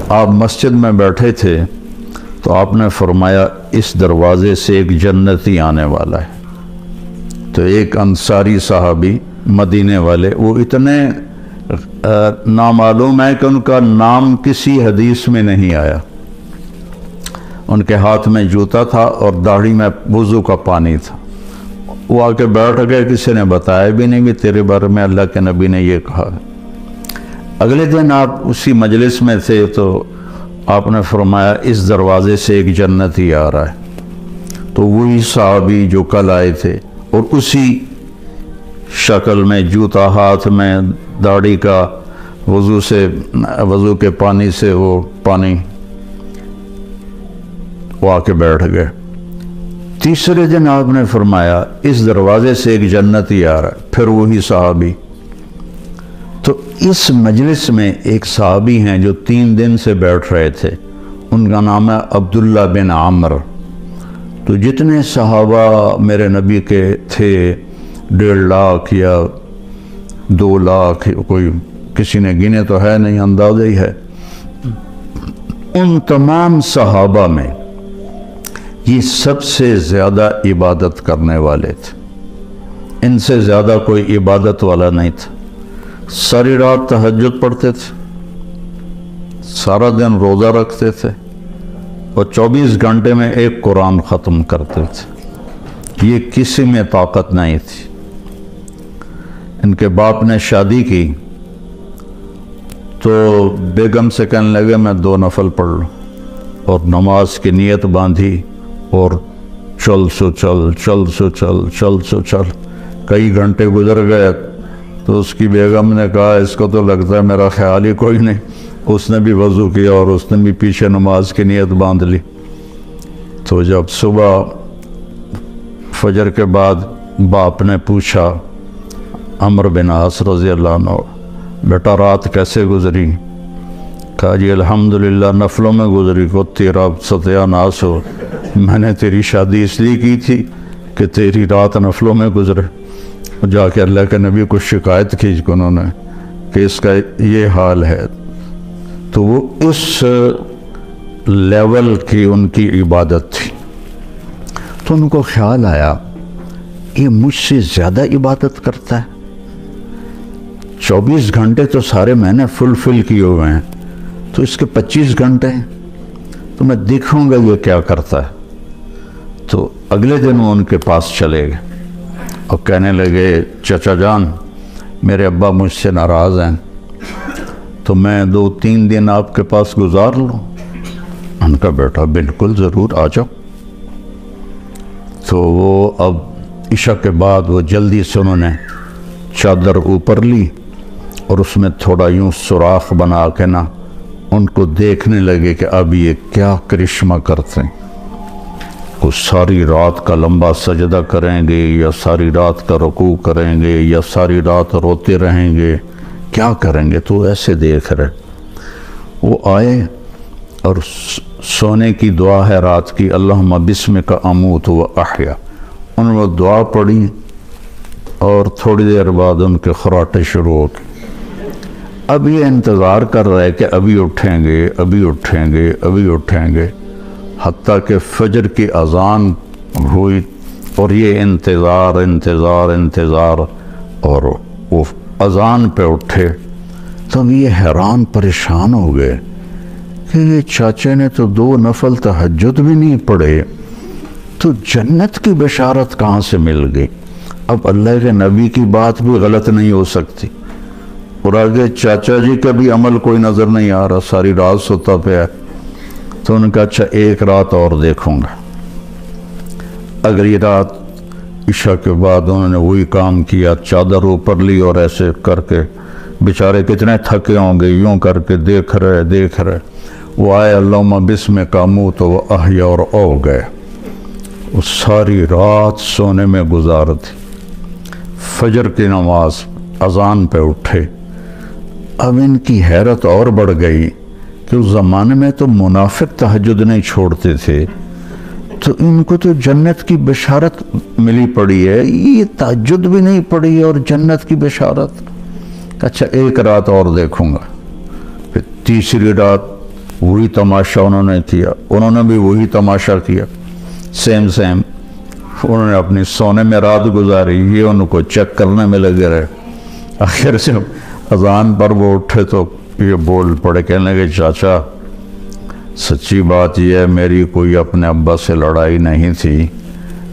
آپ مسجد میں بیٹھے تھے تو آپ نے فرمایا اس دروازے سے ایک جنتی آنے والا ہے. تو ایک انصاری صحابی مدینے والے، وہ اتنے نامعلوم ہے کہ ان کا نام کسی حدیث میں نہیں آیا. ان کے ہاتھ میں جوتا تھا اور داڑھی میں وضو کا پانی تھا. وہ آ کے بیٹھ گئے، کسی نے بتایا بھی نہیں کہ تیرے بارے میں اللہ کے نبی نے یہ کہا. اگلے دن آپ اسی مجلس میں تھے تو آپ نے فرمایا اس دروازے سے ایک جنتی آ رہا ہے. تو وہی صحابی جو کل آئے تھے اور اسی شکل میں، جوتا ہاتھ میں، داڑھی کا وضو کے پانی سے وہ پانی، وہ آ کے بیٹھ گئے. تیسرے دن آپ نے فرمایا اس دروازے سے ایک جنتی آ رہا ہے، پھر وہی صحابی. تو اس مجلس میں ایک صحابی ہیں جو 3 دن سے بیٹھ رہے تھے، ان کا نام ہے عبداللہ بن عامر. تو جتنے صحابہ میرے نبی کے تھے، 1.5 لاکھ یا 2 لاکھ، کوئی کسی نے گنے تو ہے نہیں، اندازہ ہی ہے. ان تمام صحابہ میں یہ سب سے زیادہ عبادت کرنے والے تھے. ان سے زیادہ کوئی عبادت والا نہیں تھا. ساری رات تہجد پڑھتے تھے، سارا دن روزہ رکھتے تھے اور 24 گھنٹے میں ایک قرآن ختم کرتے تھے. یہ کسی میں طاقت نہیں تھی. ان کے باپ نے شادی کی تو بیگم سے کہنے لگے میں 2 نفل پڑھ لوں، اور نماز کی نیت باندھی اور چل سو چل. کئی گھنٹے گزر گئے تو اس کی بیگم نے کہا اس کو تو لگتا ہے میرا خیال ہی کوئی نہیں. اس نے بھی وضو کیا اور اس نے بھی پیچھے نماز کی نیت باندھ لی. تو جب صبح فجر کے بعد باپ نے پوچھا عمرو بن عاص رضی اللہ عنہ، بیٹا رات کیسے گزری؟ کہا جی الحمدللہ نفلوں میں گزری، کو تیرا ستیہ ناس ہو. میں نے تیری شادی اس لیے کی تھی کہ تیری رات نفلوں میں گزرے. جا کے اللہ کے نبی کو شکایت کی انہوں نے کہ اس کا یہ حال ہے. تو وہ اس لیول کی ان کی عبادت تھی. تو ان کو خیال آیا یہ مجھ سے زیادہ عبادت کرتا ہے. 24 گھنٹے تو سارے میں نے فل کیے ہوئے ہیں، تو اس کے 25 گھنٹے تو میں دیکھوں گا یہ کیا کرتا ہے. تو اگلے دن وہ ان کے پاس چلے گئے اور کہنے لگے چچا جان میرے ابا مجھ سے ناراض ہیں، تو میں 2-3 دن آپ کے پاس گزار لوں؟ ان کا بیٹا بالکل ضرور آ جاؤ. تو وہ اب عشاء کے بعد وہ جلدی سے انہوں نے چادر اوپر لی اور اس میں تھوڑا یوں سوراخ بنا کے نا ان کو دیکھنے لگے کہ اب یہ کیا کرشمہ کرتے ہیں. وہ ساری رات کا لمبا سجدہ کریں گے یا ساری رات کا رکوع کریں گے یا ساری رات روتے رہیں گے، کیا کریں گے؟ تو ایسے دیکھ رہے. وہ آئے اور سونے کی دعا ہے رات کی، اللہم بسمک اموت و احیا. انہوں نے دعا پڑھی اور تھوڑی دیر بعد ان کے خراٹے شروع ہو گئے. اب یہ انتظار کر رہے کہ ابھی اٹھیں گے، حتیٰ کہ فجر کی اذان ہوئی اور یہ انتظار اور وہ اذان پہ اٹھے. تو ہم یہ حیران پریشان ہو گئے کہ یہ چاچے نے تو 2 نفل تہجد بھی نہیں پڑھے، تو جنت کی بشارت کہاں سے مل گئی؟ اب اللہ کے نبی کی بات بھی غلط نہیں ہو سکتی. اور آگے چاچا جی کا بھی عمل کوئی نظر نہیں آ رہا، ساری رات سوتا پہ ہے. تو ان کا اچھا ایک رات اور دیکھوں گا. اگلی رات عشاء کے بعد انہوں نے وہی کام کیا، چادر اوپر لی اور ایسے کر کے بیچارے کتنے تھکے ہوں گے، یوں کر کے دیکھ رہے. وہ آئے اللہم بسمک اموت و احیا اور او گئے. وہ ساری رات سونے میں گزار دی. فجر کی نماز اذان پہ اٹھے. اب ان کی حیرت اور بڑھ گئی کہ اس زمانے میں تو منافق تہجد نہیں چھوڑتے تھے، تو ان کو تو جنت کی بشارت ملی پڑی ہے، یہ تہجد بھی نہیں پڑی اور جنت کی بشارت. اچھا ایک رات اور دیکھوں گا. پھر تیسری رات وہی تماشا انہوں نے کیا، انہوں نے بھی وہی تماشا کیا، سیم انہوں نے اپنی سونے میں رات گزاری، یہ ان کو چیک کرنے میں لگے رہے۔ آخر سے اذان پر وہ اٹھے تو یہ بول پڑے، کہنے لگے چاچا سچی بات یہ ہے میری کوئی اپنے ابا سے لڑائی نہیں تھی،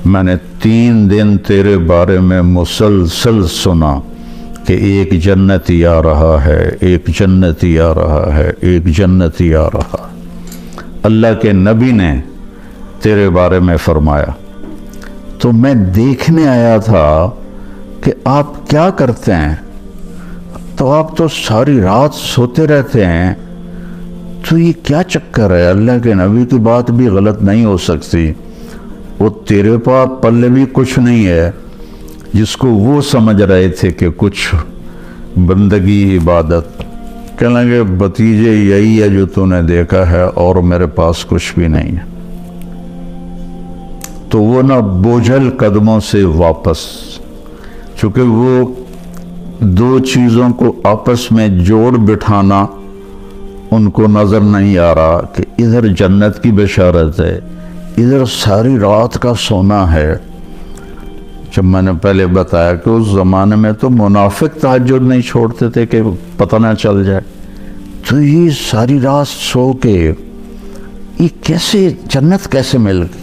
میں نے 3 دن تیرے بارے میں مسلسل سنا کہ ایک جنتی آ رہا ہے، ایک جنتی آ رہا ہے، ایک جنتی آ رہا ہے۔ اللہ کے نبی نے تیرے بارے میں فرمایا، تو میں دیکھنے آیا تھا کہ آپ کیا کرتے ہیں، تو آپ تو ساری رات سوتے رہتے ہیں، تو یہ کیا چکر ہے؟ اللہ کے نبی کی بات بھی غلط نہیں ہو سکتی، وہ تیرے پاس پلے بھی کچھ نہیں ہے جس کو وہ سمجھ رہے تھے کہ کچھ بندگی عبادت۔ کہنے لگے بھتیجے یہی ہے جو تو نے دیکھا ہے، اور میرے پاس کچھ بھی نہیں ہے۔ تو وہ نہ بوجھل قدموں سے واپس، چونکہ وہ 2 چیزوں کو آپس میں جوڑ بٹھانا ان کو نظر نہیں آ رہا کہ ادھر جنت کی بشارت ہے، ادھر ساری رات کا سونا ہے۔ جب میں نے پہلے بتایا کہ اس زمانے میں تو منافق تہجد نہیں چھوڑتے تھے کہ پتہ نہ چل جائے، تو یہ ساری رات سو کے یہ کیسے جنت کیسے مل گئی؟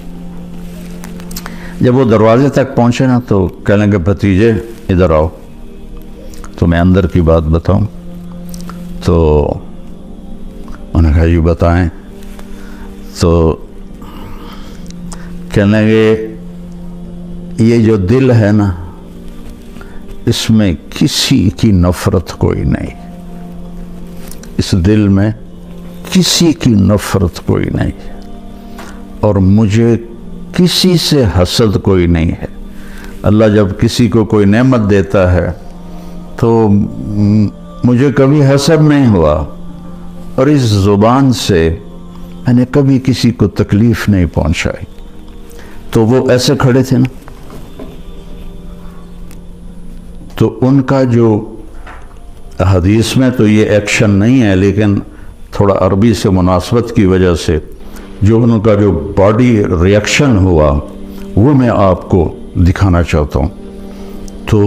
جب وہ دروازے تک پہنچے نا تو کہنے لگے بھتیجے ادھر آؤ، تو میں اندر کی بات بتاؤں۔ تو انہوں نے کہا یہ بتائیں۔ تو کہنے لگے یہ جو دل ہے نا، اس میں کسی کی نفرت کوئی نہیں، اس دل میں کسی کی نفرت کوئی نہیں، اور مجھے کسی سے حسد کوئی نہیں ہے۔ اللہ جب کسی کو کوئی نعمت دیتا ہے تو مجھے کبھی حسد نہیں ہوا، اور اس زبان سے میں نے کبھی کسی کو تکلیف نہیں پہنچائی۔ تو وہ ایسے کھڑے تھے نا، تو ان کا جو حدیث میں تو یہ ایکشن نہیں ہے، لیکن تھوڑا عربی سے مناسبت کی وجہ سے جو ان کا جو باڈی ریاکشن ہوا وہ میں آپ کو دکھانا چاہتا ہوں۔ تو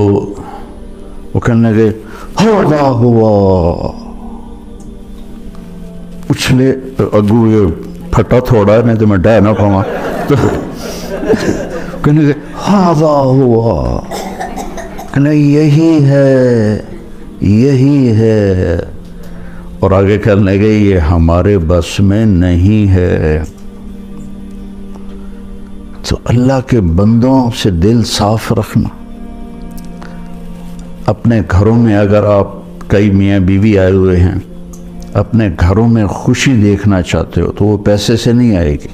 وہ کہنے لگے ہوا ہوا، اچھلے اگو یہ پھٹا تھوڑا ہے نہیں تو میں ڈہ نہ پاؤں، تو کہنے لگے ہوا ہوا، کہنے یہی ہے یہی ہے، اور آگے کہنے لگے یہ ہمارے بس میں نہیں ہے۔ تو اللہ کے بندوں سے دل صاف رکھنا۔ اپنے گھروں میں اگر آپ کئی میاں بیوی آئے ہوئے ہیں، اپنے گھروں میں خوشی دیکھنا چاہتے ہو تو وہ پیسے سے نہیں آئے گی،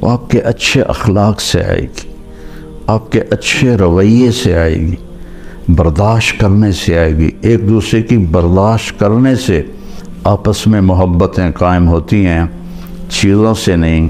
وہ آپ کے اچھے اخلاق سے آئے گی، آپ کے اچھے رویے سے آئے گی، برداشت کرنے سے آئے گی۔ ایک دوسرے کی برداشت کرنے سے آپس میں محبتیں قائم ہوتی ہیں، چیزوں سے نہیں۔